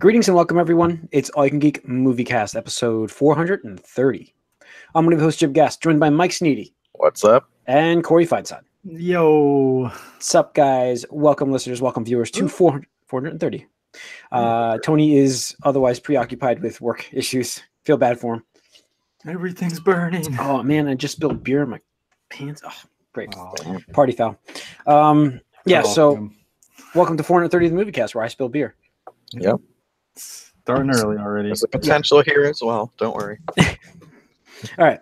Greetings and welcome, everyone. It's All You Can Geek Moviecast, episode 430. I'm one of the hosts, Jim Guest, joined by Mike Sneedy. What's up? And Corey Feidsod. Yo. What's up, guys? Welcome, listeners. Welcome, viewers, to 430. Tony is otherwise preoccupied with work issues. Feel bad for him. Everything's burning. Oh, man, I just spilled beer in my pants. Oh, great. Oh. Party foul. So welcome to 430 the Moviecast, where I spill beer. Yep. Starting early already. There's a potential here as well. Don't worry. All right.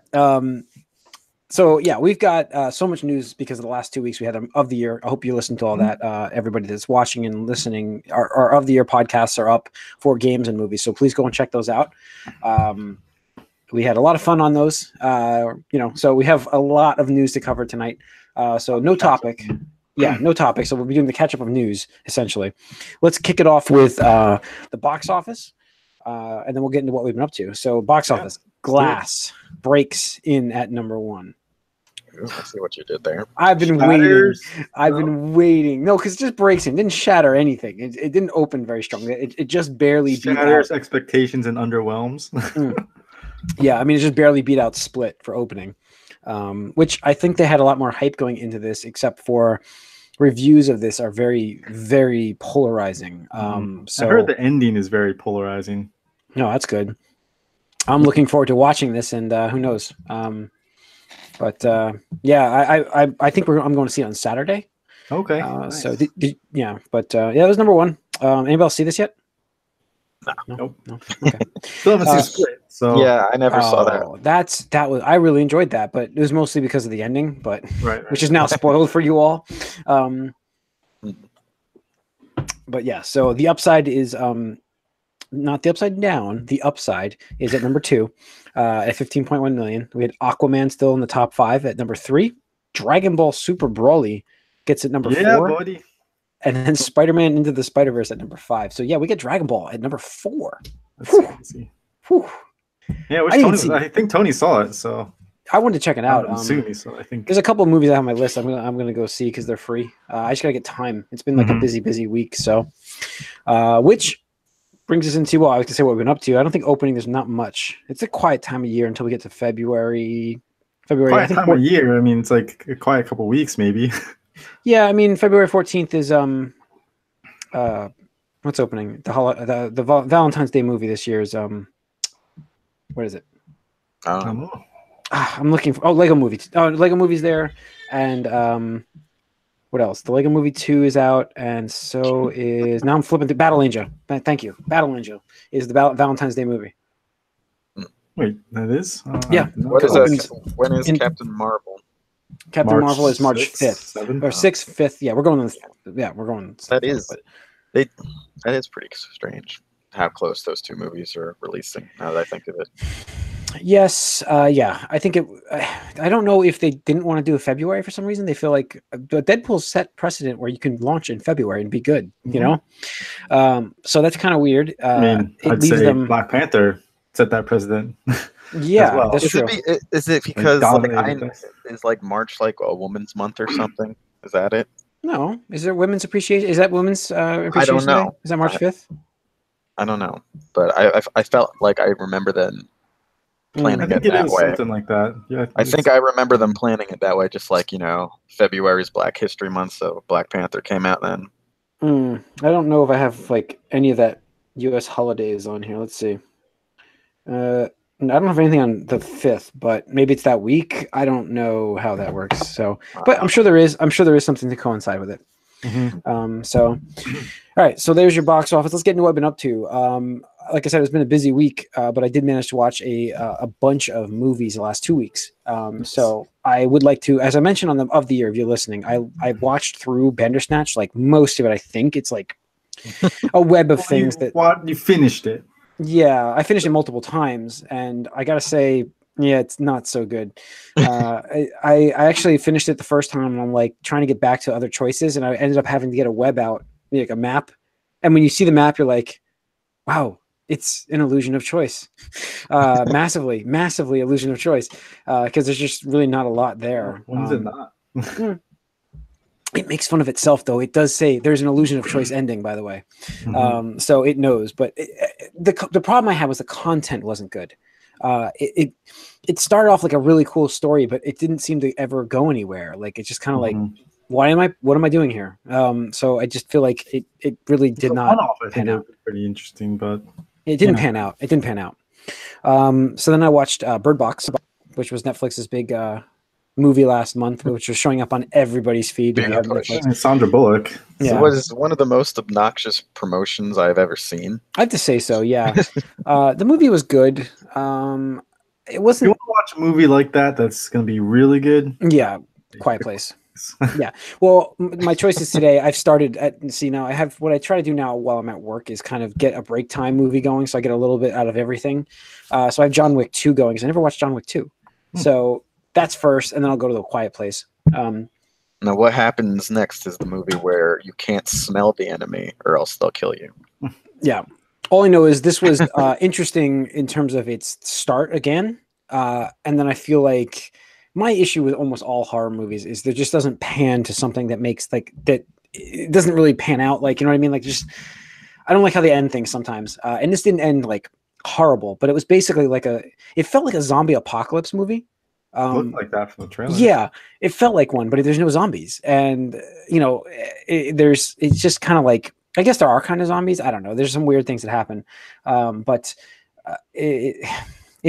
We've got so much news because of the last 2 weeks we had of the year. I hope you listened to all that. Everybody that's watching and listening, our of the year podcasts are up for games and movies. So please go and check those out. We had a lot of fun on those. So we have a lot of news to cover tonight. So no topic. Yeah, no topic. So we'll be doing the catch-up of news, essentially. Let's kick it off with the box office, and then we'll get into what we've been up to. So box office, Glass breaks in at number 1. Ooh, I see what you did there. I've been waiting. No, because it just breaks in. It didn't shatter anything. It didn't open very strong. It just barely shatters expectations and underwhelms. Yeah, I mean, it just barely beat out Split for opening. Which I think they had a lot more hype going into this, except for reviews of this are very, very polarizing. So I heard the ending is very polarizing. No, that's good. I'm looking forward to watching this, and who knows? I think I'm going to see it on Saturday. Okay. Nice. So that was number 1. Anybody else see this yet? No. Okay. Still haven't seen Split. So yeah, I never saw that. I really enjoyed that, but it was mostly because of the ending, but right. Which is now spoiled for you all. But yeah, so the upside is not the upside down. The upside is at number 2 at 15.1 million. We had Aquaman still in the top 5 at number 3. Dragon Ball Super Broly gets at number 4. Yeah, buddy. And then Spider-Man Into the Spider-Verse at number 5. So yeah, we get Dragon Ball at number 4. That's crazy. Whew. Yeah, I think Tony saw it, so I wanted to check it out. So I think there's a couple of movies I have on my list. I'm gonna go see because they're free. I just gotta get time. It's been like a busy week. So, which brings us into I was gonna say what we've been up to. I don't think opening there's not much. It's a quiet time of year until we get to February. Quiet time of year. I mean, it's like a quiet couple weeks maybe. Yeah, I mean February 14th is what's opening? The Valentine's Day movie this year is what is it? Um, I'm looking for Lego Movie. Oh, Lego Movie's there, and what else? The Lego Movie 2 is out, and so is now I'm flipping to Battle Angel. Thank you. Battle Angel is the Valentine's Day movie. Wait, that is? Yeah. What is that? When is Captain Marvel? Captain Marvel is March 5th 7th? or 6th, 5th. Yeah, we're going. We're going. That is pretty strange how close those two movies are releasing. Now that I think of it. Yes, I think it. I don't know if they didn't want to do a February for some reason. They feel like Deadpool set precedent where you can launch in February and be good. You know, so that's kind of weird. I'd say Black Panther set that precedent. Yeah, well. that's true. Is it because is like March like a woman's month or something? Is that it? No, is there women's appreciation? Is that women's appreciation? I don't know. Day? Is that March 5th? I don't know, but I felt like I remember them planning it that way. Something like that. Yeah, I think I remember them planning it that way. Just like February's Black History Month, so Black Panther came out then. I don't know if I have like any of that U.S. holidays on here. Let's see. I don't have anything on the 5th, but maybe it's that week. I don't know how that works. So, but I'm sure there is. I'm sure there is something to coincide with it. All right. So there's your box office. Let's get into what I've been up to. Like I said, it's been a busy week, but I did manage to watch a bunch of movies the last 2 weeks. So I would like to, as I mentioned on the of the year, if you're listening, I watched through Bandersnatch, like most of it. I think it's like a web of things you finished it. Yeah, I finished it multiple times, and I gotta say, yeah, it's not so good. I actually finished it the first time, and I'm like trying to get back to other choices, and I ended up having to get a web out, like a map. And when you see the map, you're like, wow, it's an illusion of choice. Massively illusion of choice, because there's just really not a lot there. When is it not? It makes fun of itself, though. It does say there's an illusion of choice ending, by the way. So it knows. But the problem I had was the content wasn't good. It started off like a really cool story, but it didn't seem to ever go anywhere. Like it's just kind of like, what am I doing here? So I just feel like it really did not pan out. Pretty interesting, but it didn't pan out. It didn't pan out. So then I watched Bird Box, which was Netflix's big movie last month, which was showing up on everybody's feed. Sandra Bullock. Yeah. It was one of the most obnoxious promotions I've ever seen. I have to say so, yeah. The movie was good. It wasn't. You want to watch a movie like that that's going to be really good? Yeah, Quiet Place. Yeah. Well, my choices today, I've started now I have what I try to do now while I'm at work is kind of get a break time movie going, so I get a little bit out of everything. So I have John Wick 2 going because I never watched John Wick 2. So that's first, and then I'll go to The Quiet Place. Now, what happens next is the movie where you can't smell the enemy or else they'll kill you. Yeah. All I know is this was interesting in terms of its start again. And then I feel like my issue with almost all horror movies is there just doesn't pan to something that makes like that. It doesn't really pan out. Like, you know what I mean? Like just, I don't like how they end things sometimes. And this didn't end like horrible, but it was basically like it felt like a zombie apocalypse movie. Looked like that from the trailer. Yeah, it felt like one, but there's no zombies, and it's just kind of like, I guess there are kind of zombies. I don't know. There's some weird things that happen, but an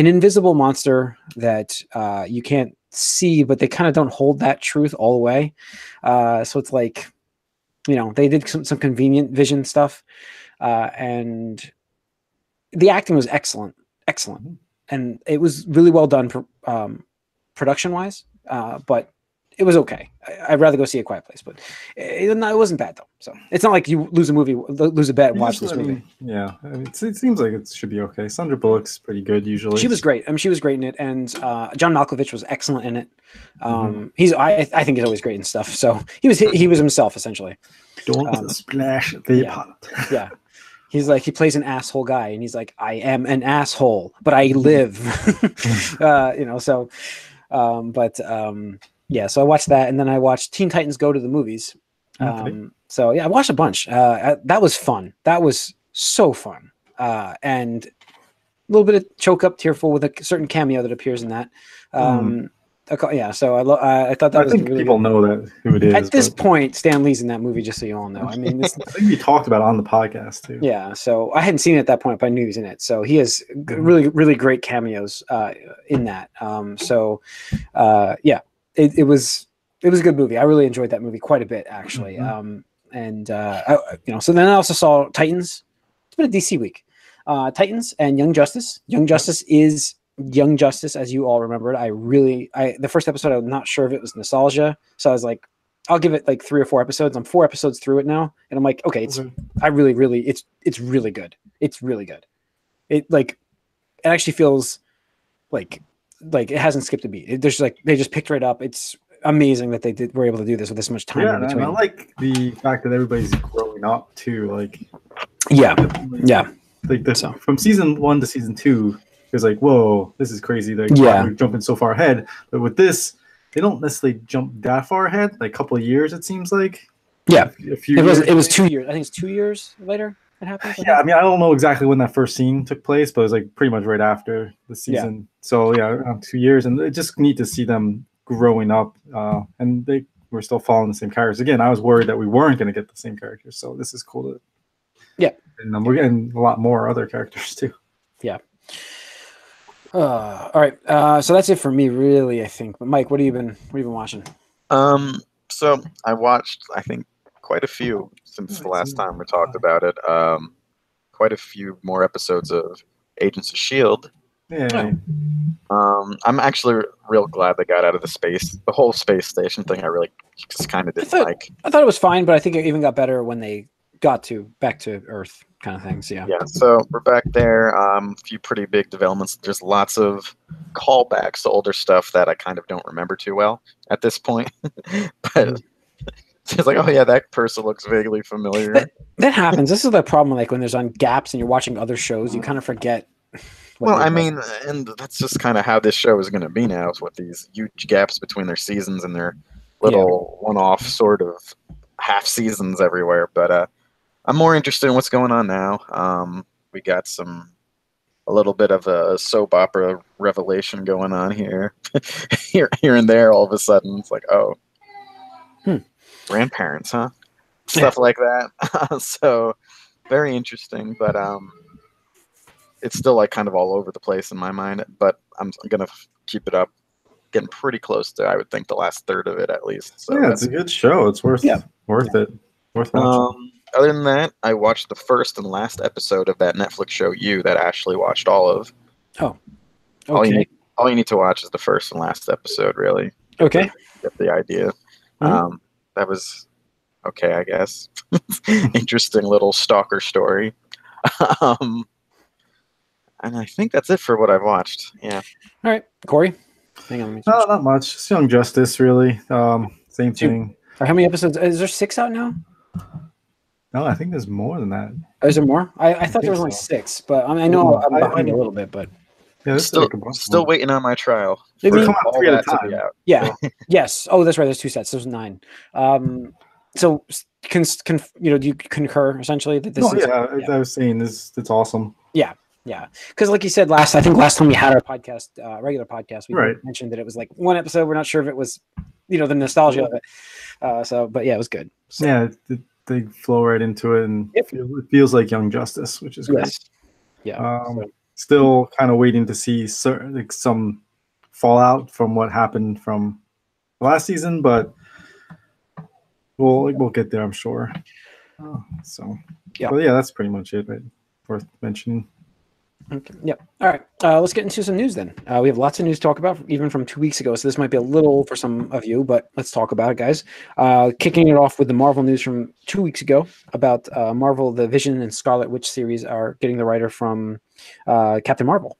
invisible monster that you can't see, but they kind of don't hold that truth all the way. So it's like, they did some convenient vision stuff, and the acting was excellent, and it was really well done for. Production wise, but it was okay. I'd rather go see A Quiet Place, but it wasn't bad though. So it's not like you lose a bet and watch this movie. Yeah, it seems like it should be okay. Sandra Bullock's pretty good usually. She was great. She was great in it, and John Malkovich was excellent in it. I think he's always great in stuff. So he was himself essentially. Don't splash the pot. Yeah. He's like, he plays an asshole guy, and he's like, I am an asshole, but I live. So. So I watched that, and then I watched Teen Titans Go to the Movies. So yeah, I watched a bunch. That was fun. That was so fun. And a little bit of choke up, tearful with a certain cameo that appears in that. So I thought that I was think really people know that who it is. At this point, Stan Lee's in that movie, just so you all know. I mean, I think we talked about it on the podcast too. Yeah, so I hadn't seen it at that point, but I knew he was in it. So he has really, really great cameos in that. It was a good movie. I really enjoyed that movie quite a bit, actually. So then I also saw Titans. It's been a DC week. Titans and Young Justice. Young Justice is Young Justice, as you all remembered. The first episode, I'm not sure if it was nostalgia, so I was like, I'll give it like 3 or 4 episodes. I'm 4 episodes through it now, and I'm like, okay, it's really good. It's really good. It actually feels like it hasn't skipped a beat. They just picked right up. It's amazing that were able to do this with this much time in between. I like the fact that everybody's growing up too. From season 1 to season 2. It was like, whoa, this is crazy. We're jumping so far ahead. But with this, they don't necessarily jump that far ahead. Like a couple of years, it seems like. Yeah. It was 2 years. I think it's 2 years later it happened. Yeah, I mean, I don't know exactly when that first scene took place, but it was like pretty much right after the season. Yeah. So yeah, around 2 years. And I just need to see them growing up. And they were still following the same characters. Again, I was worried that we weren't going to get the same characters. So this is cool. And we're getting a lot more other characters too. Yeah. All right. So that's it for me, really, I think. But Mike, what have you been watching? So I watched, I think, quite a few since the last time we talked about it. Quite a few more episodes of Agents of S.H.I.E.L.D. Yeah. I'm actually real glad they got out of the whole space station thing. I really just kind of didn't like. I thought it was fine, but I think it even got better when they got back to Earth kind of things. Yeah. So we're back there. A few pretty big developments. There's lots of callbacks to older stuff that I kind of don't remember too well at this point. But it's like, oh yeah, that person looks vaguely familiar. That happens. This is the problem. Like when there's on gaps and you're watching other shows, you kind of forget. Well, I mean, and that's just kind of how this show is going to be now, is with these huge gaps between their seasons and their little one-off sort of half seasons everywhere. But I'm more interested in what's going on now. We got a little bit of a soap opera revelation going on here. here and there, all of a sudden, it's like, oh, grandparents, huh? Stuff like that. So very interesting, but it's still like kind of all over the place in my mind. But I'm gonna keep it up, getting pretty close to, I would think, the last third of it at least. So yeah, it's a good show. It's worth it. Worth watching. Other than that, I watched the first and last episode of that Netflix show You that Ashley watched all of. Oh, okay. All you need to watch is the first and last episode, really. Okay. Get the idea. That was okay, I guess. Interesting little stalker story. And I think that's it for what I've watched. Yeah. All right, Corey. Hang on. No, not much. Just Young Justice, really. Same thing. How many episodes? Is there 6 out now? No, I think there's more than that. Is there more? I thought there was only 6, but I know I'm behind a little bit, but yeah, still waiting on my trial. They come out 3 at a time. Yeah. Yes. Oh, that's right. There's 2 sets. There's 9. So do you concur essentially that this? I was saying it's awesome. Yeah. Because like you said last time we had our podcast, regular podcast, we mentioned that it was like 1 episode. We're not sure if it was, the nostalgia of it. But yeah, it was good. So. Yeah. They flow right into it, and it feels like Young Justice, which is great. Yes. Yeah. Still kind of waiting to see some fallout from what happened from last season, but we'll get there, I'm sure. But yeah, that's pretty much it. Right? Worth mentioning. Okay. Yep. All right. Let's get into some news then. We have lots of news to talk about, even from 2 weeks ago. So this might be a little for some of you, but let's talk about it, guys. Kicking it off with the Marvel news from 2 weeks ago about Marvel, the Vision and Scarlet Witch series are getting the writer from Captain Marvel.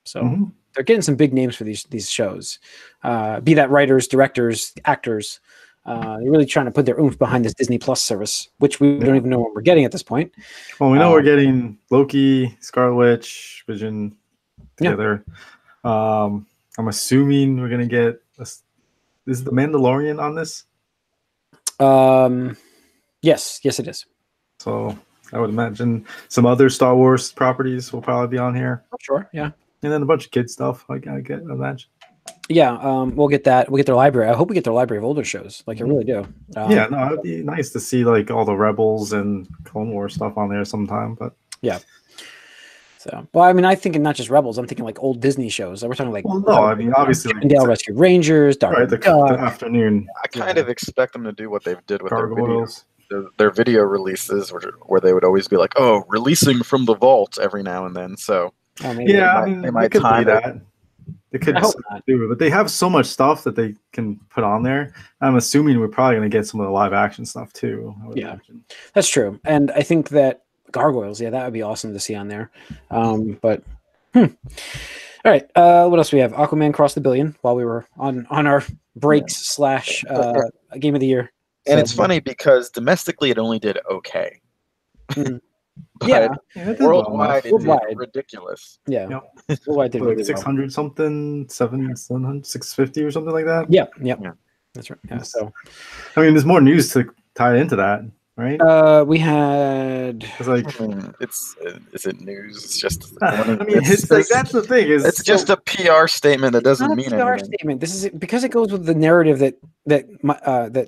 So they're getting some big names for these shows. Be that writers, directors, actors. They're really trying to put their oomph behind this Disney Plus service, which we don't even know what we're getting at this point. Well, we know we're getting Loki, Scarlet Witch, Vision together. Yeah. I'm assuming we're going to get... Is the Mandalorian on this? Yes, it is. So I would imagine some other Star Wars properties will probably be on here. Sure, yeah. And then a bunch of kid stuff, I imagine. Yeah, we'll get that. We'll get their library. I hope we get their library of older shows. Like, I really do. It'd be nice to see like all the Rebels and Clone Wars stuff on there sometime. But yeah. So, well, I mean, I think not just Rebels. I'm thinking like old Disney shows. We're talking like. Well, no, I mean, obviously, Chippendale Rescue Rangers, Dark the afternoon. I kind of expect them to do what they did with Gargoyles. their video releases, where they would always be like, "Oh, releasing from the vault" every now and then. So they might time that. They could do it, but they have so much stuff that they can put on there. I'm assuming we're probably going to get some of the live action stuff too. Imagine. That's true. And I think that Gargoyles, that would be awesome to see on there. But all right. What else do we have? Aquaman crossed the billion while we were on our breaks / game of the year. And it's funny because domestically it only did okay. But worldwide it did ridiculous. Yeah. Worldwide did really 600 something, 700, 650 or something like that. Yeah. That's right. Yeah. So I mean, there's more news to tie into that, right? We had it's like is it news? It's just it's like that's the thing it's just a PR statement that doesn't mean anything. PR statement. This is because it goes with the narrative that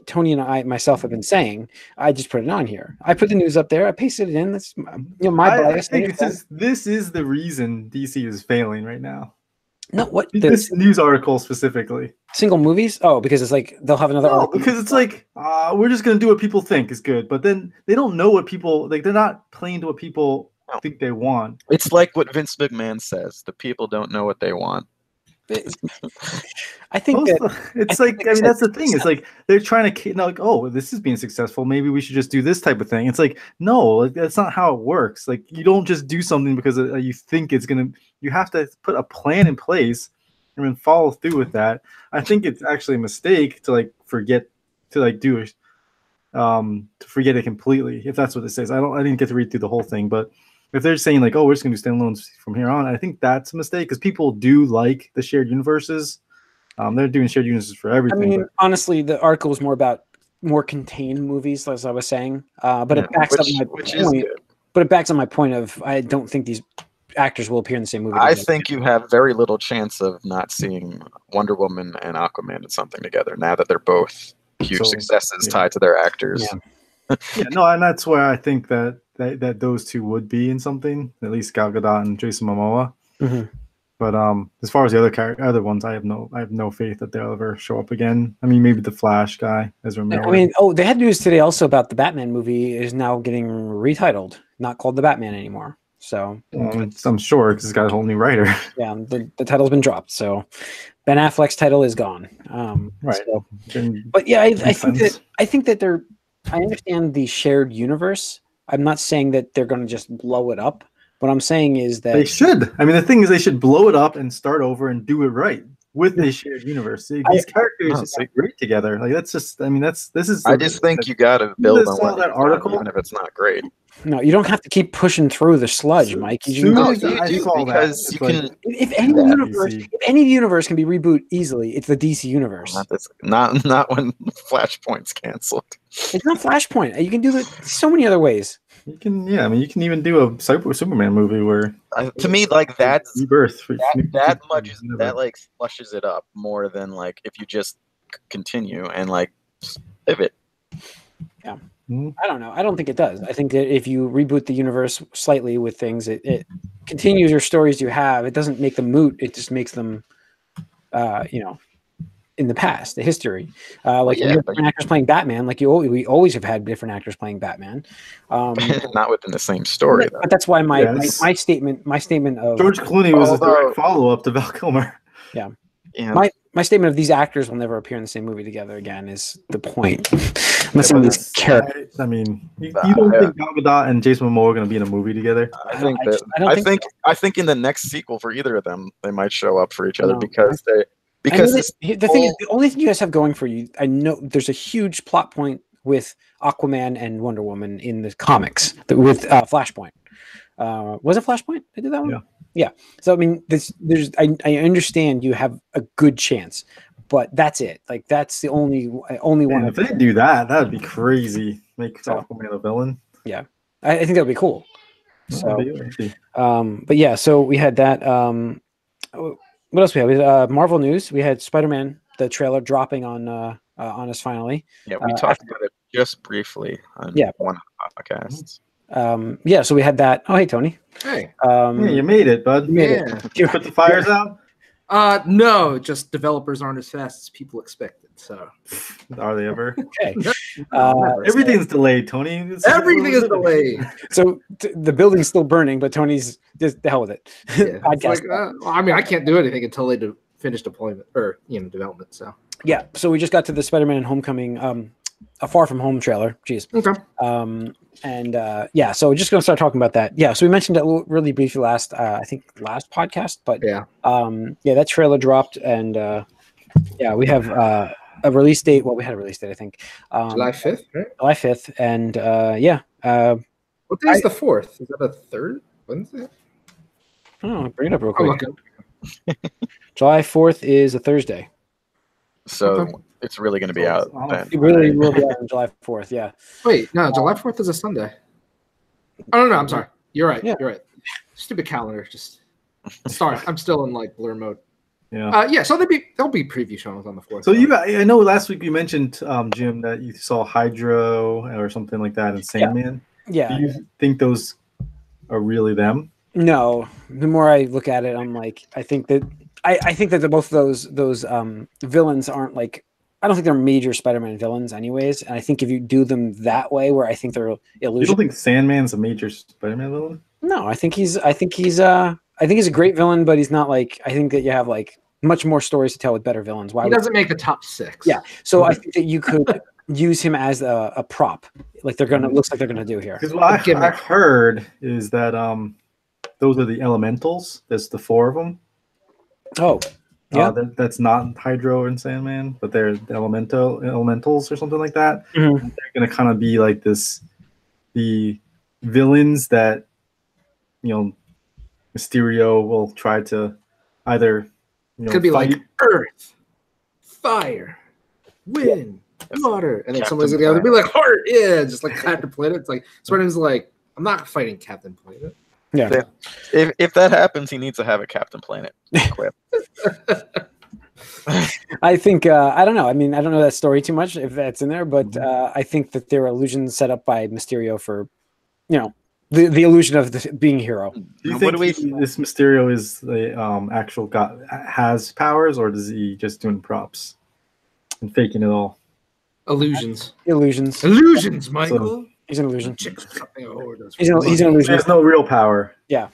Tony and myself have been saying. I just put it on here. I put the news up there. I pasted it in. That's my bias. I think this is the reason DC is failing right now. No, what this news article specifically? Single movies? Oh, because it's like they'll have another. No, because it's like we're just gonna do what people think is good, but then they don't know what people like. They're not playing to what people think they want. It's like what Vince McMahon says: the people don't know what they want. I think that's the thing. It's like they're trying to like, oh, this is being successful. Maybe we should just do this type of thing. It's like, no, that's not how it works. Like, you don't just do something because you think it's gonna. You have to put a plan in place and then follow through with that. I think it's actually a mistake to forget to forget it completely. If that's what it says, I didn't get to read through the whole thing, but. If they're saying like, oh, we're just going to do standalones from here on, I think that's a mistake because people do like the shared universes. They're doing shared universes for everything. I mean, honestly, the article was more about more contained movies, as I was saying. But it backs up my point. But it backs up my point of I don't think these actors will appear in the same movie. I think you have very little chance of not seeing Wonder Woman and Aquaman in something together now that they're both huge successes tied to their actors. No, and that's where I think that those two would be in something, at least Gal Gadot and Jason Momoa. Mm-hmm. But as far as the other ones, I have no faith that they'll ever show up again. I mean, maybe the Flash guy, Ezra Miller. I mean, they had news today also about the Batman movie is now getting retitled, not called the Batman anymore. So I'm sure because it's got a whole new writer. Yeah, the title's been dropped. So Ben Affleck's title is gone. Right. So, but yeah, I think that I understand the shared universe. I'm not saying that they're going to just blow it up. What I'm saying is that they should. I mean, the thing is, they should blow it up and start over and do it right with the shared universe. These characters are great together. Like that's just. I mean, this is. I just think you got to build on that article, even if it's not great. No, you don't have to keep pushing through the sludge, Mike. You do because you can. If any universe can be reboot easily, it's the DC universe. Not when Flashpoint's canceled. It's not Flashpoint. You can do it so many other ways. You can, I mean, you can even do a Superman movie where, to me, like that's rebirth. That like flushes it up more than like if you just continue and like pivot. Yeah. I don't know. I don't think it does. I think that if you reboot the universe slightly with things, it continues your stories you have. It doesn't make them moot. It just makes them, in the past, the history. Different actors playing Batman. Like we always have had different actors playing Batman. Not within the same story, though. But that's why my statement of George Clooney was a direct follow-up to Val Kilmer. Yeah. My statement of these actors will never appear in the same movie together again is the point. These characters. I mean, you don't think Gal Gadot and Jason Momoa are going to be in a movie together? I think in the next sequel for either of them, they might show up for each other because the only thing you guys have going for you, I know there's a huge plot point with Aquaman and Wonder Woman in the comics with Flashpoint. Was it Flashpoint? They did that one? Yeah. So I mean, I understand you have a good chance, but that's it. Like that's the only one. If they do that, that would be crazy. Make Aquaman a villain. Yeah, I think that would be cool. So, but yeah, so we had that. What else we had? We had Marvel news. We had Spider-Man, the trailer dropping on us finally. Yeah, we talked about it just briefly on one of the podcasts. So we had that. Oh, hey, Tony. Hey. You made it, bud. Did you put the fires out? No, just developers aren't as fast as people expected. So, are they ever? Okay. Everything's delayed, Tony. Everything is delayed. So the building's still burning, but Tony's just the hell with it. Podcast. I mean, I can't do anything until they finish deployment or development. So yeah. So we just got to the Spider-Man Homecoming, a Far From Home trailer. Jeez. Okay. So we're just gonna start talking about that. Yeah. So we mentioned it really briefly last podcast, but that trailer dropped, and we have a release date. Well, we had a release date, I think. July 5th, right? July 5th, and what day is the 4th? Is that a third Wednesday? Oh, bring it up real quick. July 4th is a Thursday. So it's really going to be out then. It really will be out on July 4th, yeah. Wait, no, July 4th is a Sunday. Oh, no, I'm sorry. You're right. You're right. Stupid calendar. Just sorry. I'm still in like blur mode. Yeah. So there'll be preview shows on the 4th. So I know last week you mentioned, Jim, that you saw Hydro or something like that in Sandman. Yeah. Do you think those are really them? No. The more I look at it, I'm like, I think that both of those villains aren't like, I don't think they're major Spider-Man villains anyways. And I think if you do them that way, where I think they're illusion. You don't think Sandman's a major Spider-Man villain? No, I think he's a great villain, but he's not like, I think that you have like much more stories to tell with better villains. He doesn't make the top 6. Yeah. So I think that you could use him as a prop. Like looks like they're gonna do here. Because what I heard is that those are the elementals. There's the 4 of them. Oh. Yeah. That's not Hydro and Sandman, but they're the elementals or something like that. Mm-hmm. They're gonna kind of be like the villains that Mysterio will try to either could be fight. like Earth. fire, wind, water, and then Captain somebody's gonna be like heart, yeah, just like Captain Planet. It's like Spider-Man's like, I'm not fighting Captain Planet. Yeah. If that happens, he needs to have a Captain Planet equipped. I think I don't know. I mean, I don't know that story too much if that's in there, but I think that there are illusions set up by Mysterio for, the illusion of being a hero. Do you think this Mysterio is the actual god, has powers, or does he just doing props and faking it all? Illusions, Michael. So, he's an illusion. He's an illusion. There's no real power. Yeah.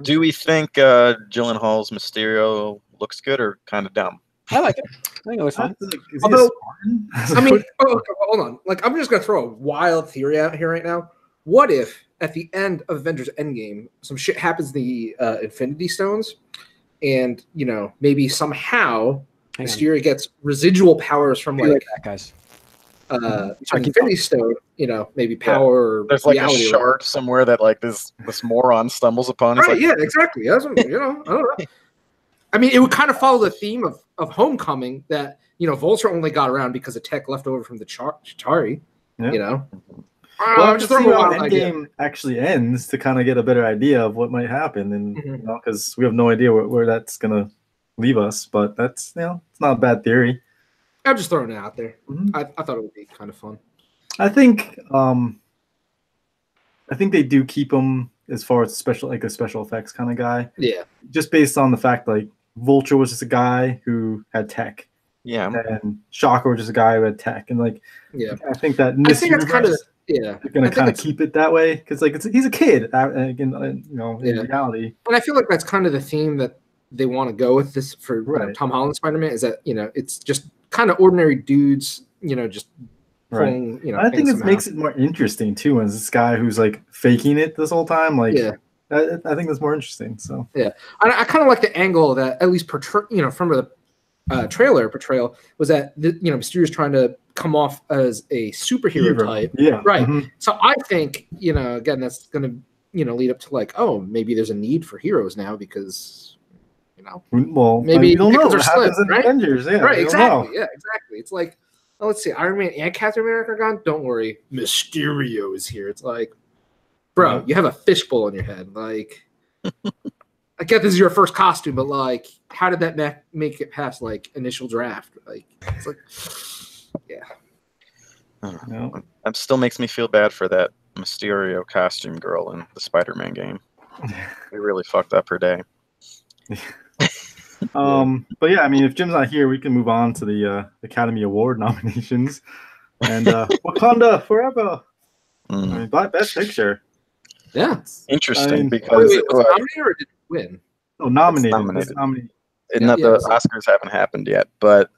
Do we think Gyllenhaal's Mysterio looks good or kind of dumb? I like it. I think it looks fine. Although, I mean, hold on. Like, I'm just gonna throw a wild theory out here right now. What if at the end of Avengers Endgame, some shit happens to the Infinity Stones, and maybe somehow Mysterio gets residual powers from like that, guys. Infinity Stone, maybe power. Or there's like a shard somewhere that like this moron stumbles upon. Right? Yeah, exactly. That's what, I don't know. I mean, it would kind of follow the theme of Homecoming that Vulture only got around because of tech left over from the Chitauri. Yeah. Well, I'm just throwing how Endgame actually ends to kind of get a better idea of what might happen, and because we have no idea where that's gonna leave us. But that's it's not a bad theory. I'm just throwing it out there. I thought it would be kind of fun. I think they do keep him as far as a special effects kind of guy. Yeah. Just based on the fact like Vulture was just a guy who had tech. Yeah. And Shocker was just a guy who had tech, and I think that in this universe, kind of they're gonna kind of keep it that way because he's a kid, in reality. And I feel like that's kind of the theme that they want to go with this for Tom Holland Spider-Man is that it's just kind of ordinary dudes, just pulling, I think it makes it more interesting too, as this guy who's like faking it this whole time. Like, I think that's more interesting. So I kind of like the angle that at least from the trailer portrayal was that Mysterio's trying to come off as a superhero type, right? So I think again that's going to lead up to like, oh, maybe there's a need for heroes now because well, maybe we don't know what happens in Avengers, right? Exactly, exactly. It's like, oh, let's see, Iron Man and Captain America are gone. Don't worry, Mysterio is here. It's like, bro, you have a fishbowl on your head. Like, I get this is your first costume, but like, how did that make it past like initial draft? Like, it's like, That still makes me feel bad for that Mysterio costume girl in the Spider-Man game. They really fucked up her day. But yeah, I mean, if Jim's not here, we can move on to the Academy Award nominations and Wakanda Forever. I mean, Best Picture. Yeah, interesting because was it nominated or did it win? Oh, nominated. Nominated. The Oscars haven't happened yet, but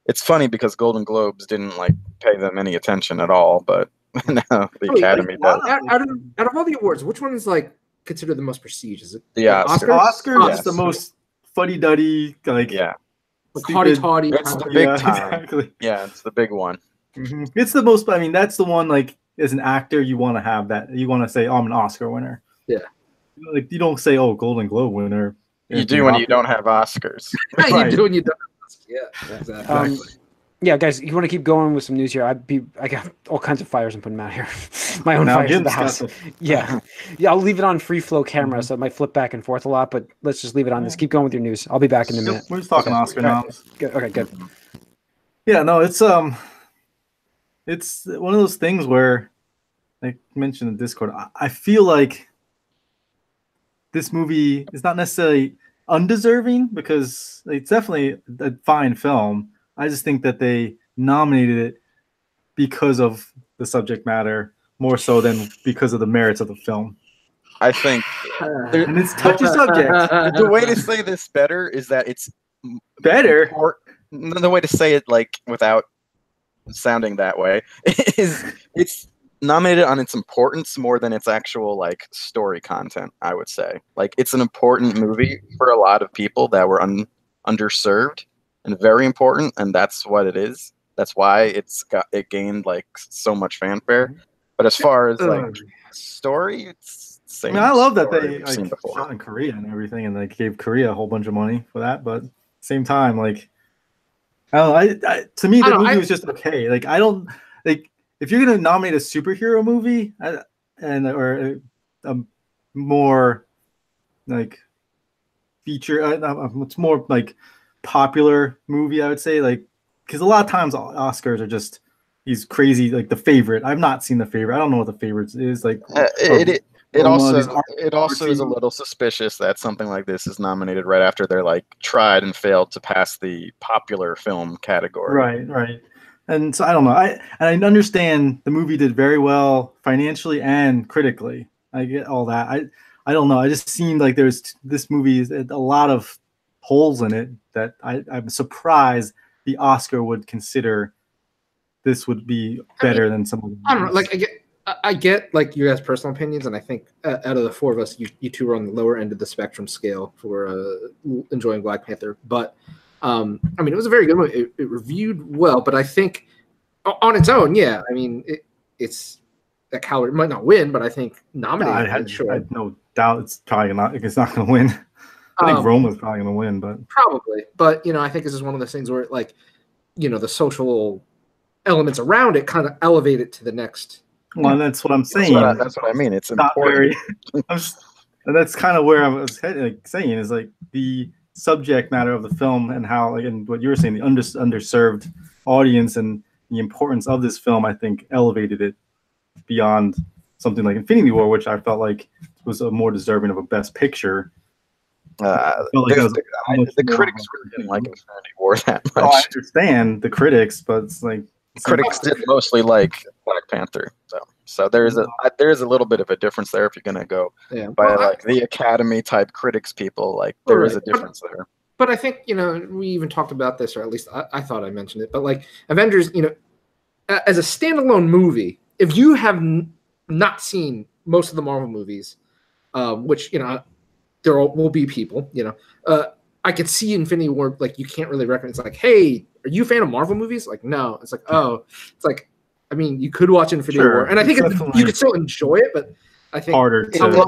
it's funny because Golden Globes didn't like pay them any attention at all, but now the Academy does. Out of all the awards, which one is like considered the most prestigious? Is it the Oscars? Oscars is the most fuddy-duddy, like haughty-taughty. It's the big time. Exactly. Yeah, it's the big one. It's the most. I mean, that's the one. Like, as an actor, you want to have that. You want to say, "Oh, I'm an Oscar winner." Yeah. Like, you don't say, "Oh, Golden Globe winner." You do when you don't have Oscars. You do when you don't have Oscars. Yeah, exactly. Yeah, guys, you want to keep going with some news here? I got all kinds of fires and putting them out here. My own fires in the house. Yeah, I'll leave it on free flow camera, so it might flip back and forth a lot. But let's just leave it on this. Keep going with your news. I'll be back in a minute. We're just talking Oscar now. Good. Okay, good. Yeah, no, it's one of those things where, like I mentioned in Discord, I feel like this movie is not necessarily undeserving because it's definitely a fine film. I just think that they nominated it because of the subject matter more so than because of the merits of the film. I think and it's touchy subject. The way to say this better is that it's better. Or the way to say it, like without sounding that way, is it's nominated on its importance more than its actual like story content. I would say like it's an important movie for a lot of people that were underserved. And very important, and that's what it is. That's why it gained like so much fanfare. But as far as like story, it's the same. I mean, I love that they shot in Korea and everything, and they gave Korea a whole bunch of money for that. But at the same time, like I don't know, to me, I the don't know, movie was just okay. Like, I don't like if you're gonna nominate a superhero movie or a more like feature, it's more like popular movie, I would say, like because a lot of times Oscars are just these crazy like The Favorite. I've not seen The Favorite. I don't know what The Favorite is like. It one of these also is a artsy- little suspicious that something like this is nominated right after they're like tried and failed to pass the popular film category. Right. And so I don't know. I understand the movie did very well financially and critically. I get all that. I don't know. I just seemed like this movie is a lot of holes in it that I'm surprised the Oscar would consider this would be better than some of the movies. I don't know. Like I get like your guys' personal opinions, and I think out of the four of us, you two are on the lower end of the spectrum scale for enjoying Black Panther. But I mean, it was a very good movie. It reviewed well, but I think on its own, yeah. I mean, it's that calorie might not win, but I think nominated. I had no doubt it's probably not. It's not going to win. I think Rome was probably going to win, but probably. But I think this is one of those things where like the social elements around it kind of elevate it to the next. Well, that's what I'm saying. That's what I mean. It's important. And that's kind of where I was saying is like the subject matter of the film and how, and what you were saying, the underserved audience and the importance of this film, I think elevated it beyond something like Infinity War, which I felt like was a more deserving of a Best Picture. The critics didn't like Infinity War that much. I understand the critics, but it's like critics did mostly like Black Panther, so there is a little bit of a difference there if you're gonna go by like the Academy type critics people. Like there is a difference there. But I think we even talked about this, or at least I thought I mentioned it. But like Avengers, as a standalone movie, if you have not seen most of the Marvel movies, which there will be people, I could see Infinity War, like you can't really recognize. It's like, hey, are you a fan of Marvel movies? Like, no. It's like, oh, it's like, I mean, you could watch Infinity War, and I think you could still enjoy it, but I think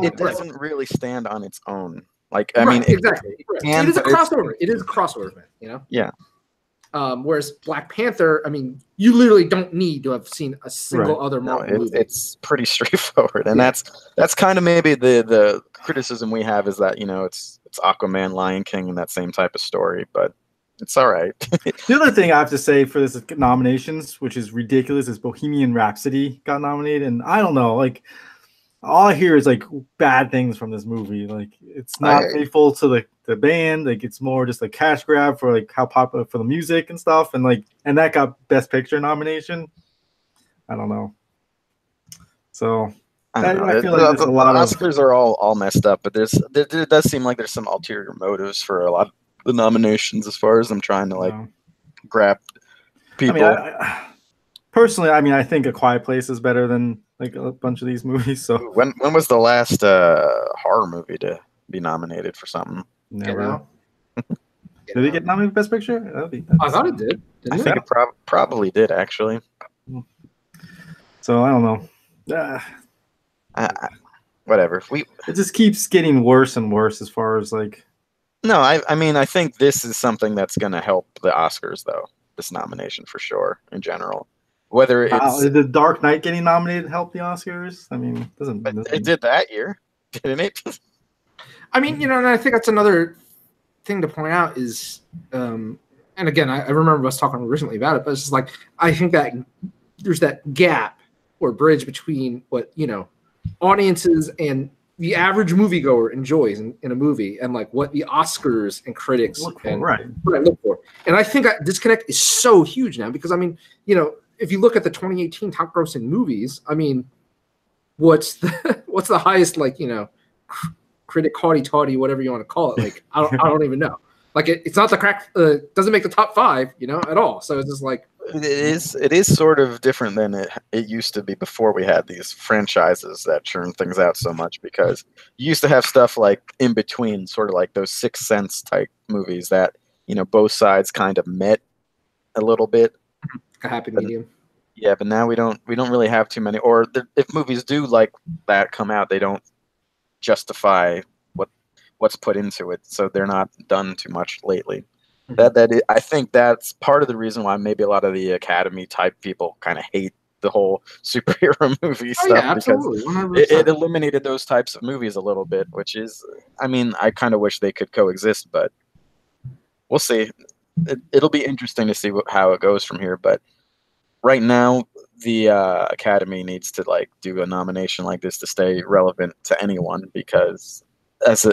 it doesn't really stand on its own. Like, I mean, exactly. It is a crossover. It is a crossover event, Yeah. Whereas Black Panther, I mean, you literally don't need to have seen a single other Marvel movie. It's pretty straightforward, and that's kind of maybe the criticism we have is that it's Aquaman, Lion King, and that same type of story, but it's all right. The other thing I have to say for this nominations, which is ridiculous, is Bohemian Rhapsody got nominated, and I don't know, like all I hear is like bad things from this movie. Like it's not faithful to the band. Like it's more just a cash grab for like how popular for the music and stuff, and that got Best Picture nomination. I don't know. So I feel like there's a lot of Oscars are all messed up, but there does seem like there's some ulterior motives for a lot of the nominations as far as them trying to grab people. I personally, I think A Quiet Place is better than like a bunch of these movies. So when was the last horror movie to be nominated for something? Never. Did it get nominated for Best Picture? I thought it did. I think it probably did actually. So I don't know. Whatever. It just keeps getting worse and worse as far as like. No, I mean I think this is something that's going to help the Oscars though. This nomination for sure in general. Whether it's the Dark Knight getting nominated help the Oscars? I mean, it did that year, didn't it? I mean, and I think that's another thing to point out is, and again, I remember us talking recently about it, but it's just like I think that there's that gap or bridge between what audiences and the average moviegoer enjoys in a movie, and like what the Oscars and critics what I look for. And I think that disconnect is so huge now because I mean, if you look at the 2018 top grossing movies, I mean, what's the highest critic haughty-taughty, whatever you want to call it? Like I don't even know. Like it's not the crack. Doesn't make the top 5, at all. So it's just like it is sort of different than it used to be before we had these franchises that churn things out so much. Because you used to have stuff like in between, sort of like those Sixth Sense type movies that both sides kind of met a little bit. A happy medium. Yeah, but now we don't really have too many. Or if movies do like that come out, they don't justify what's put into it, so they're not done too much lately. I think that's part of the reason why maybe a lot of the Academy type people kind of hate the whole superhero movie stuff, yeah, absolutely, because 100%. it eliminated those types of movies a little bit, which is, I mean, I kind of wish they could coexist, but we'll see. It'll be interesting to see how it goes from here. But right now, the Academy needs to like do a nomination like this to stay relevant to anyone, because as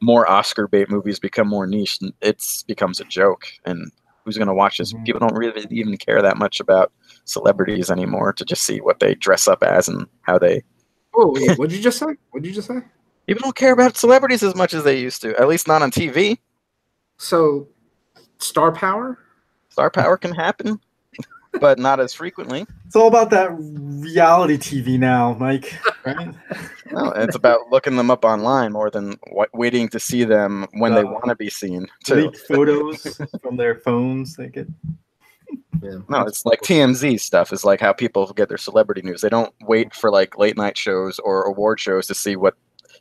more Oscar bait movies become more niche, it becomes a joke. And who's going to watch this? People don't really even care that much about celebrities anymore to just see what they dress up as and how they. Oh, wait, what'd you just say? What'd you just say? People don't care about celebrities as much as they used to, at least not on TV. So, star power? Star power can happen, but not as frequently. It's all about that reality TV now, Mike. Right? No, it's about looking them up online more than waiting to see them when they want to be seen. Leak photos from their phones. They get. Yeah. No, it's like TMZ stuff. Is like how people get their celebrity news. They don't wait for like late night shows or award shows to see what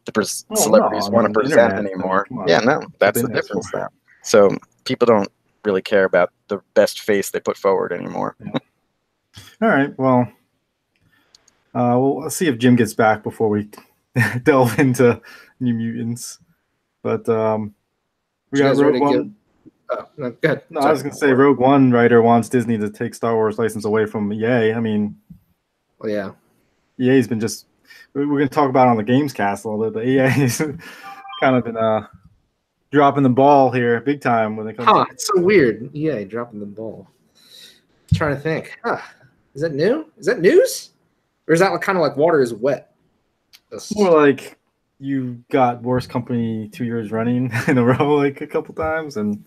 the celebrities want to present anymore. Yeah, no, that's the difference now. So people don't really care about the best face they put forward anymore. Yeah. All right, well, we'll see if Jim gets back before we delve into New Mutants. But we got Rogue One. No, go ahead. No, I was going to say Rogue One writer wants Disney to take Star Wars license away from EA. I mean, well, yeah, EA's been just. We're going to talk about it on the Games Cast a little bit, but EA's kind of been dropping the ball here big time when it comes. Huh? It's so weird. EA dropping the ball. I'm trying to think. Is that new? Is that news? Or is that kind of like water is wet? More like you got worst company 2 years running in a row, like a couple times, and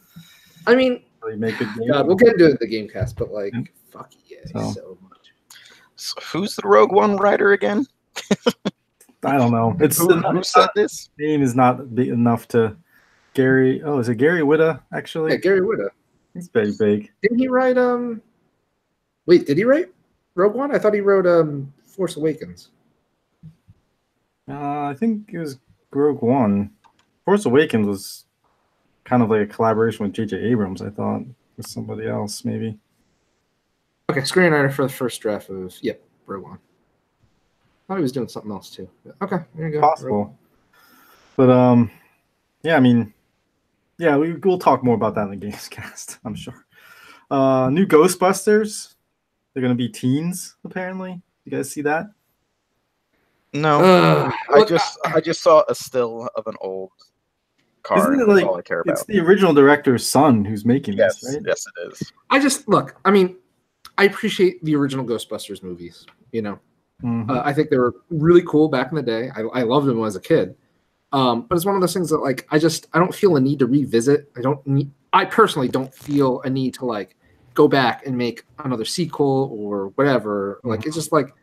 I mean, really make it. God, we'll get into it in the Gamecast, but like, fuck EA so much. So who's the Rogue One writer again? I don't know. It's who said this? Name is not big enough to. Gary. Oh, is it Gary Whitta? Actually, yeah, Gary Whitta. He's very big. Didn't he write? Wait, did he write Rogue One? I thought he wrote Force Awakens. I think it was Rogue One. Force Awakens was kind of like a collaboration with J.J. Abrams. I thought with somebody else, maybe. Okay, screenwriter for the first draft of Rogue One. I thought he was doing something else too. Okay, there you go. Possible, but yeah, I mean, yeah, we'll talk more about that in the Games Cast, I'm sure. New Ghostbusters. They're going to be teens, apparently. You guys see that? No. I just saw a still of an old car. Isn't it like, all I care about. It's the original director's son who's making this, right? Yes, it is. I mean, I appreciate the original Ghostbusters movies, you know. Mm-hmm. I think they were really cool back in the day. I loved them as a kid. But it's one of those things that like I don't feel a need to revisit. I personally don't feel a need to like go back and make another sequel or whatever. Like it's just like,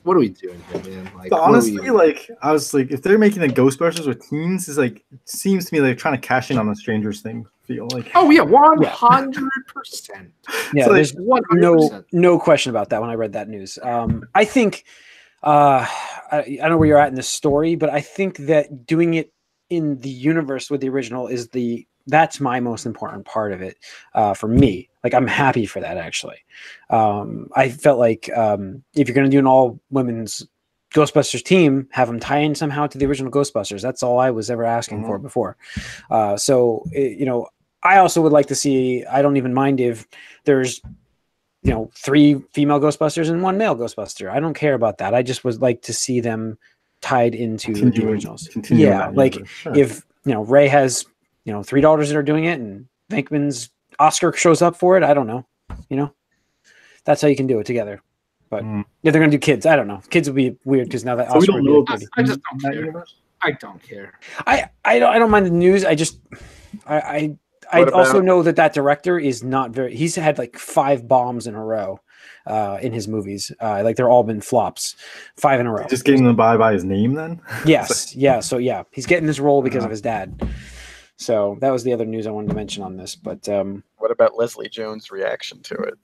what are we doing here, man? Like but honestly, like I was like, if they're making the Ghostbusters with teens, is like it seems to me like trying to cash in on the Strangers thing. Feel like 100%. Yeah, so there's 100%. no question about that when I read that news. I think I don't know where you're at in this story, but I think that doing it in the universe with the original that's my most important part of it for me. Like I'm happy for that actually. I felt like if you're going to do an all women's Ghostbusters team, have them tie in somehow to the original Ghostbusters. That's all I was ever asking for before. I also would like to see. I don't even mind if there's 3 female Ghostbusters and 1 male Ghostbuster. I don't care about that. I just would like to see them tied into the originals. Yeah, like sure. If Ray has 3 daughters that are doing it, and Venkman's Oscar shows up for it. I don't know. That's how you can do it together. But if they're gonna do kids, I don't know. Kids would be weird because now that so Oscar. I just don't care. I don't care. I don't mind the news. I also know that director is not very. He's had like 5 bombs in a row in his movies. Like they're all been flops, 5 in a row. Just getting them by his name then. Yes, yeah. So yeah, he's getting this role because of his dad. So that was the other news I wanted to mention on this. But what about Leslie Jones' reaction to it?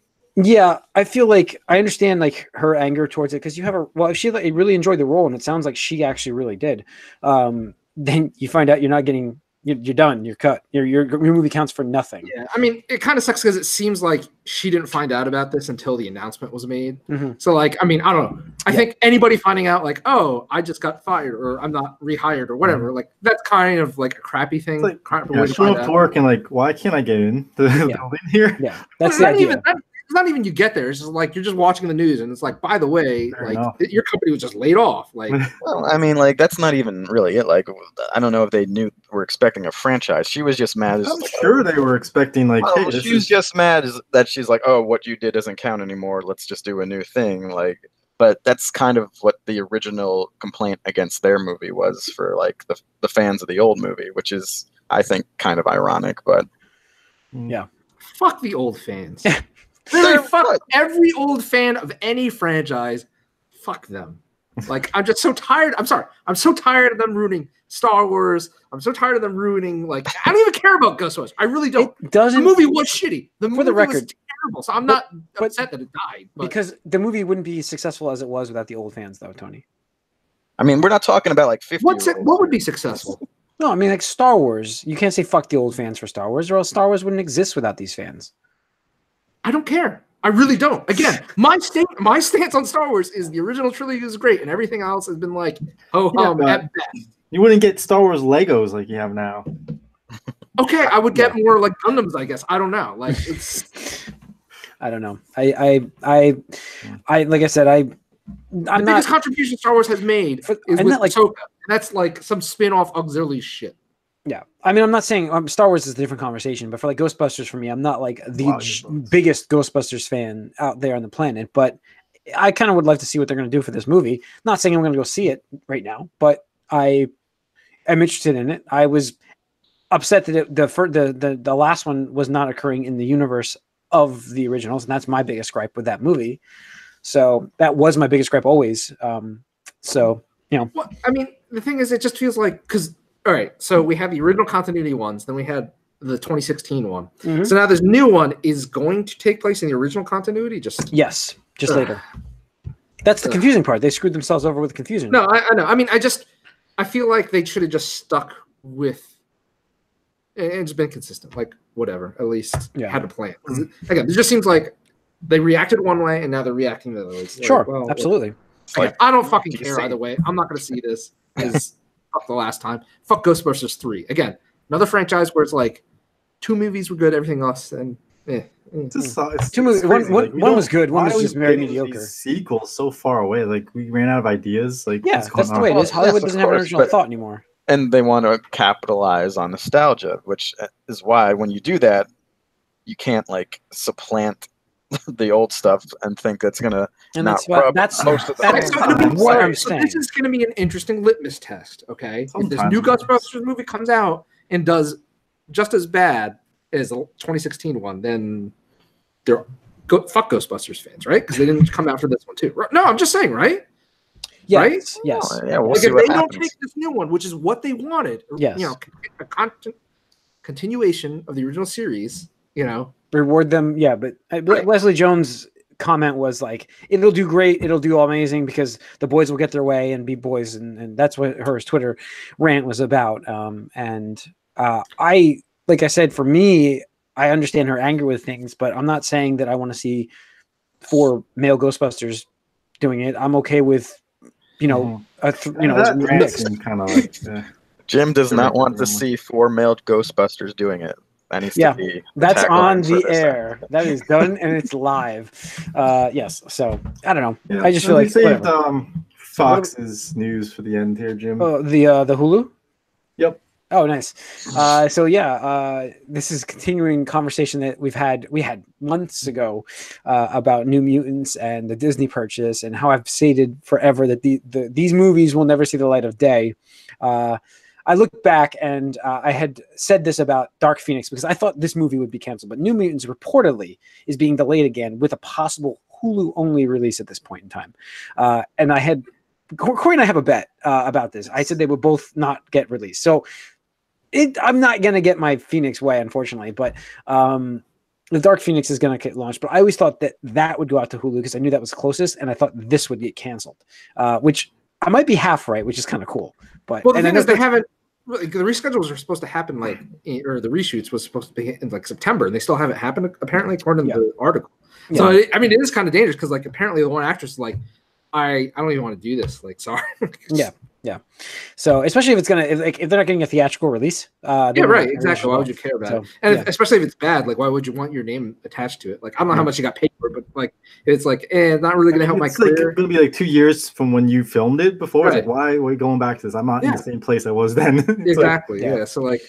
Yeah, I feel like I understand like her anger towards it because you have if she really enjoyed the role and it sounds like she actually really did, then you find out you're not getting you're done. You're cut. Your movie counts for nothing. Yeah, I mean, it kind of sucks because it seems like she didn't find out about this until the announcement was made. So, like, I mean, I don't know. I think anybody finding out, like, oh, I just got fired or I'm not rehired or whatever, like, that's kind of like a crappy thing. It's like, show up to work and like, why can't I get in the building here? Yeah, that's the idea. It's not even you get there. It's just like you're just watching the news, and it's like, by the way, your company was just laid off. Like, well, I mean, like that's not even really it. Like, I don't know if they were expecting a franchise. She was just mad. I'm sure they were expecting like. Well, hey, she was just mad that she's like, oh, what you did doesn't count anymore. Let's just do a new thing. Like, but that's kind of what the original complaint against their movie was for like the fans of the old movie, which is, I think, kind of ironic. But yeah, fuck the old fans. Literally, fuck every old fan of any franchise. Fuck them. Like, I'm just so tired. I'm sorry. I'm so tired of them ruining Star Wars. I'm so tired of them ruining, like, I don't even care about Ghostbusters. I really don't. The movie was shitty. The movie was terrible. So I'm not upset that it died. Because the movie wouldn't be successful as it was without the old fans, though, Tony. I mean, we're not talking about like 50. What would be successful? No, I mean, like Star Wars. You can't say fuck the old fans for Star Wars, or else Star Wars wouldn't exist without these fans. I don't care. I really don't. Again, my stance on Star Wars is the original trilogy is great, and everything else has been like at best. You wouldn't get Star Wars Legos like you have now. Okay, I would get more like Gundams, I guess. I don't know. Like it's. I don't know. I like I said, I'm the biggest contribution Star Wars has made is with Ahsoka. And that's like some spin-off auxiliary shit. Yeah, I mean, I'm not saying Star Wars is a different conversation, but for like Ghostbusters, for me, I'm not like the biggest Ghostbusters fan out there on the planet, but I kind of would like to see what they're going to do for this movie. Not saying I'm going to go see it right now, but I am interested in it. I was upset that the last one was not occurring in the universe of the originals, and that's my biggest gripe with that movie. So that was my biggest gripe always. So well, I mean, the thing is, it just feels like because. All right, so we have the original continuity ones, then we had the 2016 one. So now this new one is going to take place in the original continuity. Just later. That's the confusing part. They screwed themselves over with the confusion. No, I know. I mean, I feel like they should have just stuck with and just been consistent. Like whatever, at least had a plan. Again, it just seems like they reacted one way and now they're reacting the other way. Sure, well, absolutely. Again, I don't fucking care either way. I'm not going to see this. Fuck the last time. Fuck Ghostbusters 3. Again, another franchise where it's like 2 movies were good, everything else, and It's 2 movies. One was good. One was just very mediocre. Sequels so far away. Like we ran out of ideas. Like that's the way it is. Hollywood doesn't have an original thought anymore. And they want to capitalize on nostalgia, which is why when you do that, you can't like supplant the old stuff and think that's gonna that's most of the what I'm saying. This is gonna be an interesting litmus test. Okay, if this new Ghostbusters movie comes out and does just as bad as the 2016 one, then they're fuck Ghostbusters fans, right? Because they didn't come out for this one too. No, I'm just saying, right? Yes, right? Yes. Yeah, we'll like see if what they happens. don't take this new one, which is what they wanted, yes, a continuation of the original series, reward them. Yeah, but Right. Leslie Jones' comment was like, it'll do great, it'll do amazing because the boys will get their way and be boys, and that's what her Twitter rant was about. I like I said, for me, I understand her anger with things, but I'm not saying that I want to see 4 male Ghostbusters doing it. I'm okay with mix. Kind of like Jim does not want to see 4 male Ghostbusters doing it. That needs to be that's on the for this air. That is done and it's live. Yes. So I don't know. Yeah. I just feel like saved Fox's news for the end here, Jim. Oh, the Hulu. Yep. Oh, nice. This is continuing conversation that we had months ago about New Mutants and the Disney purchase, and how I've stated forever that these movies will never see the light of day. I looked back and I had said this about Dark Phoenix because I thought this movie would be canceled, but New Mutants reportedly is being delayed again with a possible Hulu-only release at this point in time. And Corey and I have a bet about this. I said they would both not get released. So I'm not going to get my Phoenix way, unfortunately, but the Dark Phoenix is going to get launched. But I always thought that would go out to Hulu because I knew that was closest, and I thought this would get canceled, which I might be half right, which is kind of cool. But the thing is, they haven't. the reschedules are supposed to happen or the reshoots was supposed to be in like September, and they still haven't happened apparently according to the article. So I mean, it is kind of dangerous because like apparently the one actress is like, I don't even want to do this. Like, sorry. Yeah. So especially if it's gonna if they're not getting a theatrical release. Right. Exactly. Why would you care about it? And especially if it's bad, like, why would you want your name attached to it? Like, I don't know how much you got paid for it, but like, it's like, it's not really gonna help my career. It's gonna be like 2 years from when you filmed it before. Right. It's like, why are we going back to this? I'm not in the same place I was then. Exactly. Like, So like,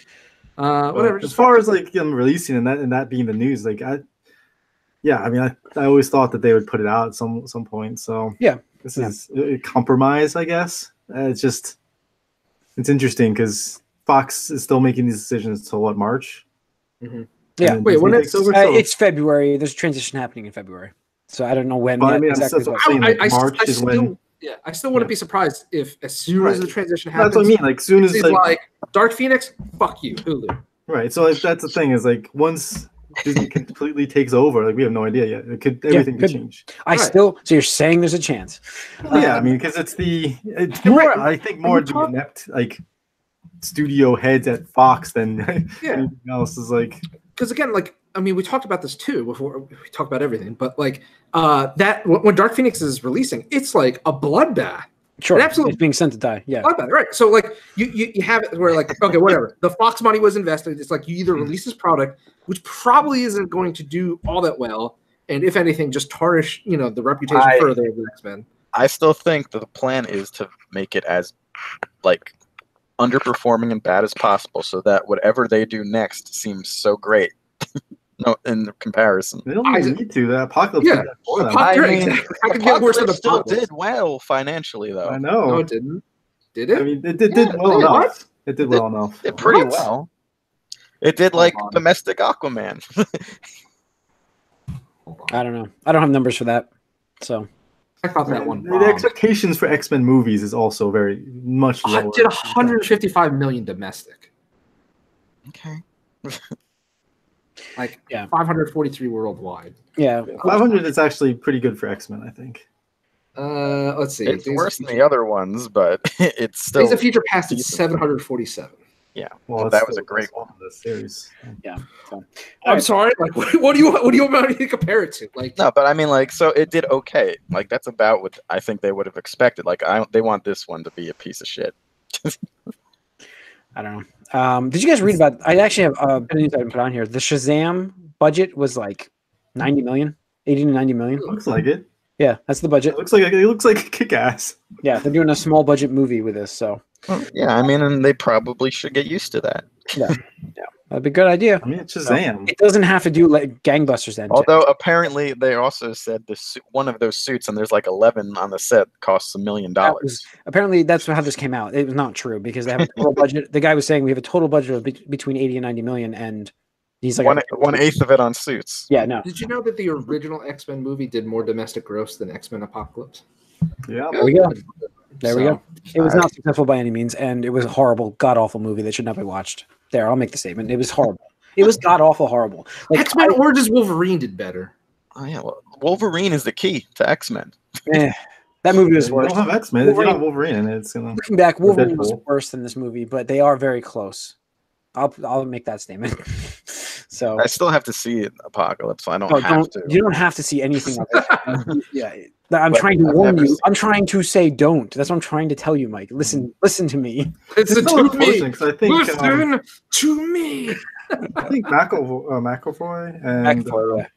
whatever. As far as like them releasing and that being the news, like I mean, I always thought that they would put it out at some point. So this is a compromise, I guess. It's interesting because Fox is still making these decisions till what, March? Mm-hmm. Yeah. Wait, when it's February. There's a transition happening in February, so I don't know when. But, exactly. March is when. Yeah, I still wouldn't be surprised if as soon as the transition happens. That's what I mean. Like, soon as like Dark Phoenix, fuck you, Hulu. Right. So that's the thing is like once Disney completely takes over, like we have no idea yet. Everything could change. So you're saying there's a chance? Yeah, I mean, because it's more. I think more the inept like studio heads at Fox than anything else is like. Because again, like I mean, we talked about this too before we talked about everything, but like that when Dark Phoenix is releasing, it's like a bloodbath. Sure, it's being sent to die. Yeah, right. So like you have it where like okay, whatever. The Fox money was invested. It's like you either release this product, which probably isn't going to do all that well, and if anything, just tarnish the reputation further of the X-Men. I still think that the plan is to make it as like underperforming and bad as possible, so that whatever they do next seems so great. No, in comparison, they don't even need to. The Apocalypse, I could get worse than still did well financially, though. I know. No, it didn't. Did it? I mean, it did well enough. It did well enough. It did pretty well. It did like domestic Aquaman. I don't know. I don't have numbers for that, so. I thought that one. The expectations for X-Men movies is also very much lower. It did 155 million domestic. Okay. Like 543 worldwide. Yeah, 500 is actually pretty good for X-Men, I think. Let's see. It's worse than the other ones, but it's still. Days of Future Past is 747. Yeah, well, that was a great one of the series. Yeah. So. I'm sorry. Like, what do you want me to compare it to? Like, no, but I mean, like, so it did okay. Like, that's about what I think they would have expected. Like, they want this one to be a piece of shit. I don't know. Did you guys read about? I actually have a bit of news I put on here. The Shazam budget was like 90 million, 80 to 90 million. Looks like it. Yeah, that's the budget. It looks like Kick-Ass. Yeah, they're doing a small budget movie with this, so. Well, yeah, I mean, and they probably should get used to that. Yeah, that'd be a good idea. I mean, it's Shazam. It doesn't have to do like gangbusters then. Although apparently they also said one of those suits, and there's like 11 on the set, costs $1 million. Apparently that's how this came out. It was not true because they have a total budget. The guy was saying we have a total budget of between 80 and 90 million, and he's like one-eighth of it on suits. Yeah, no. Did you know that the original X-Men movie did more domestic gross than X-Men Apocalypse? Yeah, there we go. There we go. It was not successful by any means, and it was a horrible, god-awful movie that should not be watched. There, I'll make the statement. It was horrible. It was god-awful horrible. Like, X-Men Origins Wolverine did better. Oh, yeah. Well, Wolverine is the key to X-Men. That movie was worse. You don't have X-Men. If you don't have Wolverine, it's going to... Looking back, Wolverine was worse than this movie, but they are very close. I'll make that statement. So I still have to see Apocalypse. So I don't have to. You don't have to see anything of it. Yeah, I'm trying to warn you. I'm trying to say don't. That's what I'm trying to tell you, Mike. Listen to me. Listen to me. I think, listen to me. I think McAvoy and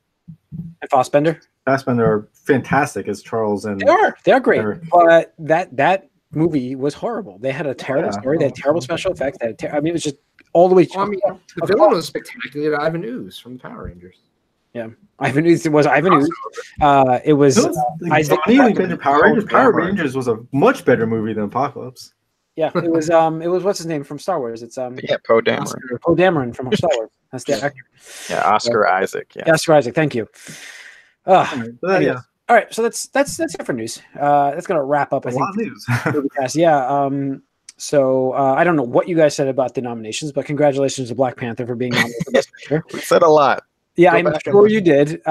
Fassbender are fantastic as Charles, and they are great. But that movie was horrible. They had a terrible story. They had terrible special effects. I mean, it was just all the way. The villain was spectacular. Ivan Ooze from the Power Rangers. Yeah, Ivan Ooze. It was Ivan Ooze. It was Power Rangers. Power Rangers was a much better movie than Apocalypse. Yeah, it was. It was what's his name from Star Wars. It's Poe Dameron. Poe Dameron from Star Wars. That's the actor. Yeah, Oscar Isaac. Yeah, Oscar Isaac. Thank you. Yeah. All right, so that's it for news. That's gonna wrap up. I think. A lot of news. Yeah. So I don't know what you guys said about the nominations, but congratulations to Black Panther for being nominated for Best Picture. We said a lot. Yeah, Go I'm back sure and you did.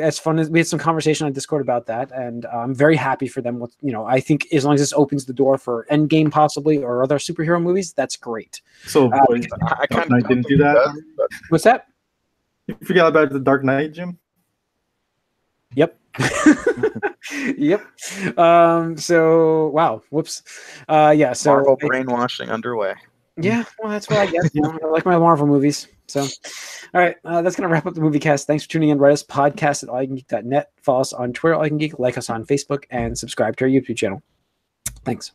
As fun as we had some conversation on Discord about that, and I'm very happy for them. I think as long as this opens the door for Endgame possibly or other superhero movies, that's great. So I Dark kind Knight of didn't do that. but What's that? You forgot about the Dark Knight, Jim? Yep. Yep. So wow. Whoops. Yeah. So Marvel brainwashing underway. yeah. Well, that's what I get. I like my Marvel movies. So, all right. That's gonna wrap up the movie cast. Thanks for tuning in. Write us podcast at allycangeek.net. Follow us on Twitter, allycangeek. Like us on Facebook, and subscribe to our YouTube channel. Thanks.